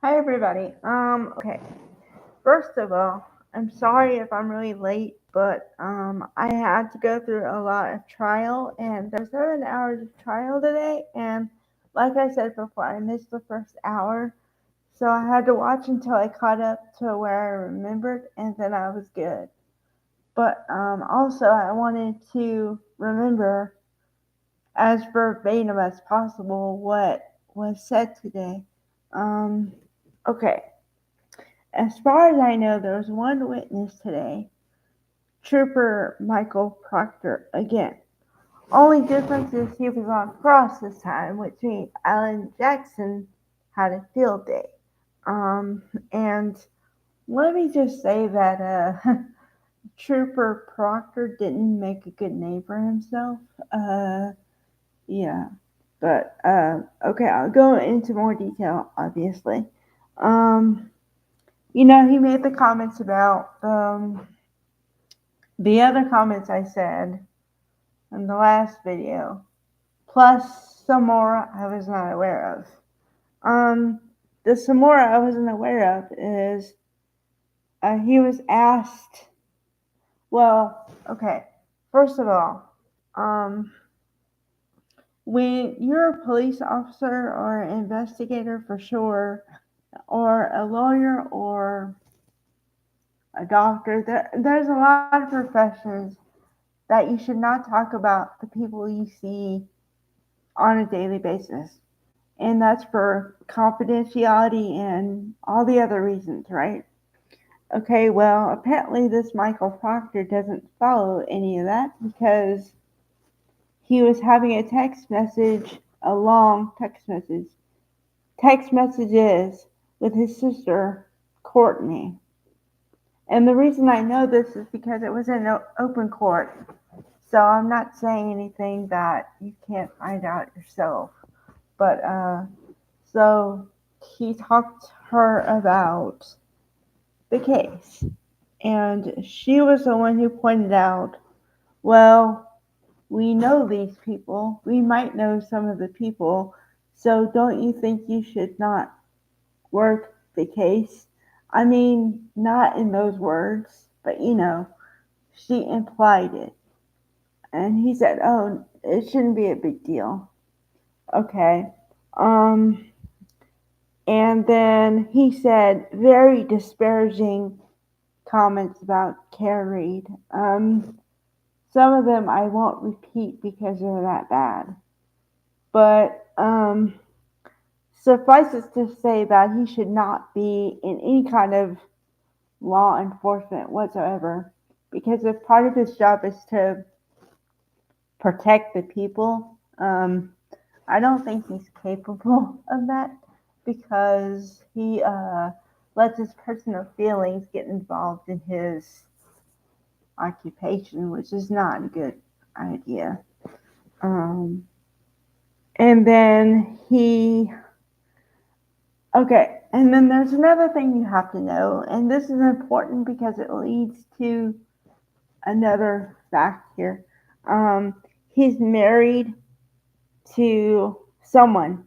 Hi everybody. Okay. First of all, I'm sorry if I'm really late, but I had to go through a lot of trial and there were 7 hours of trial today, and like I said before, I missed the first hour. So I had to watch until I caught up to where I remembered, and then I was good. But also I wanted to remember as verbatim as possible what was said today. Um okay. As far as I know, there was one witness today, Trooper Michael Proctor again. Only difference is he was on cross this time, which means Alan Jackson had a field day. Um, and let me just say that Trooper Proctor didn't make a good name for himself. Yeah, but okay, I'll go into more detail, obviously. Um, he made the comments about the other comments I said in the last video, plus some more I was not aware of. Um, the some more I wasn't aware of is he was asked, well, okay, first of all, um, when you're a police officer or an investigator for sure, or a lawyer or a doctor, there's a lot of professions that you should not talk about the people you see on a daily basis. And that's for confidentiality and all the other reasons, right? Okay, well, apparently this Michael Proctor doesn't follow any of that because he was having a text message, a long text messages with his sister, Courtney. And the reason I know this is because it was in open court. So I'm not saying anything that you can't find out yourself. But so he talked to her about the case, and she was the one who pointed out, well, we know these people. We might know some of the people. So don't you think you should not work the case? I mean, not in those words, but she implied it. And he said, oh, it shouldn't be a big deal. Okay. Um, and then he said very disparaging comments about Karen Reed. Some of them I won't repeat because they're that bad. But suffice it to say that he should not be in any kind of law enforcement whatsoever. Because if part of his job is to protect the people, I don't think he's capable of that because he lets his personal feelings get involved in his occupation, which is not a good idea. Um, and then and then there's another thing you have to know, and this is important because it leads to another fact here. He's married to someone.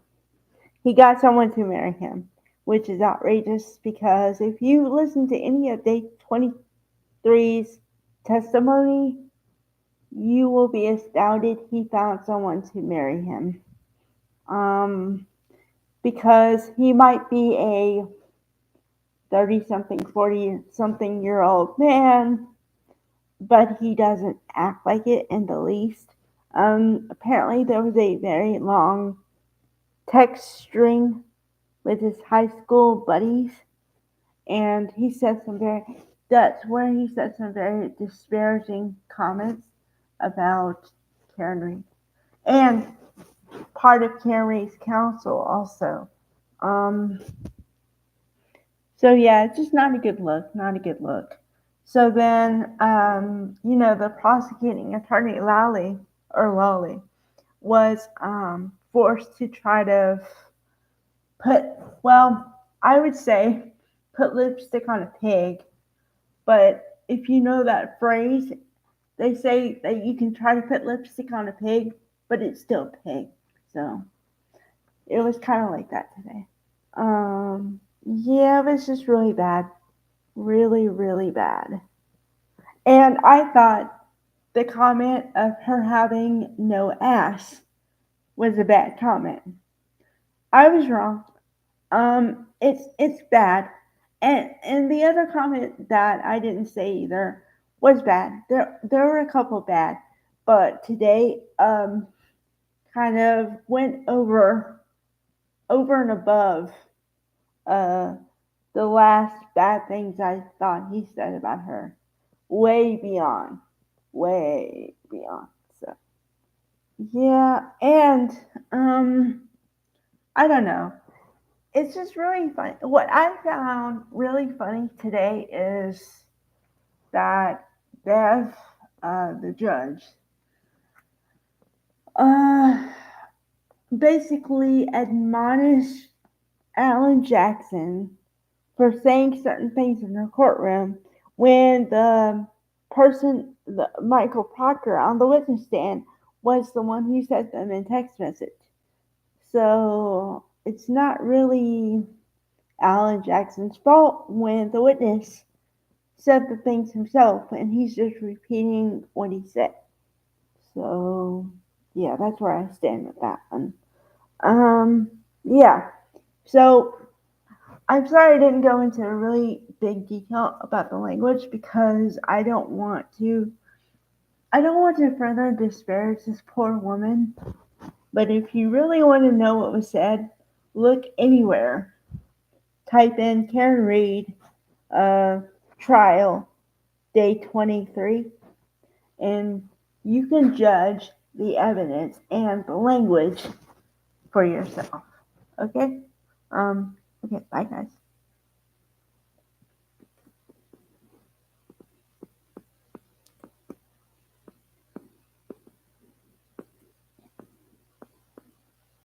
He got someone to marry him, which is outrageous because if you listen to any of Day 23's testimony, you will be astounded he found someone to marry him. Um, because he might be a 30 something, 40 something year old man, but he doesn't act like it in the least. Apparently, there was a very long text string with his high school buddies, and that's where he said some very disparaging comments about Karen Reed and part of Karen Reed's counsel also. Um, so yeah, it's just not a good look, not a good look. So then, the prosecuting attorney Lawley was forced to try to put, well, I would say put lipstick on a pig. But if you know that phrase, they say that you can try to put lipstick on a pig, but it's still pig. So it was kind of like that today. Um, Yeah, it was just really bad. Really, really bad. And I thought the comment of her having no ass was a bad comment. I was wrong. It's bad. And the other comment that I didn't say either was bad. There were a couple bad, but today kind of went over and above uh the last bad things I thought he said about her. Way beyond. Way beyond. So yeah, and um I don't know. It's just really funny. What I found really funny today is that Bev, the judge, uh, basically admonished Alan Jackson for saying certain things in the courtroom when the Michael Proctor on the witness stand, was the one who sent them in text message. So it's not really Alan Jackson's fault when the witness said the things himself and he's just repeating what he said. So yeah, that's where I stand with that one. Yeah. So I'm sorry I didn't go into a really big detail about the language because I don't want to further disparage this poor woman. But if you really want to know what was said, look anywhere. Type in Karen Read uh, trial day 23, and you can judge the evidence and the language for yourself. Okay? Okay, bye guys.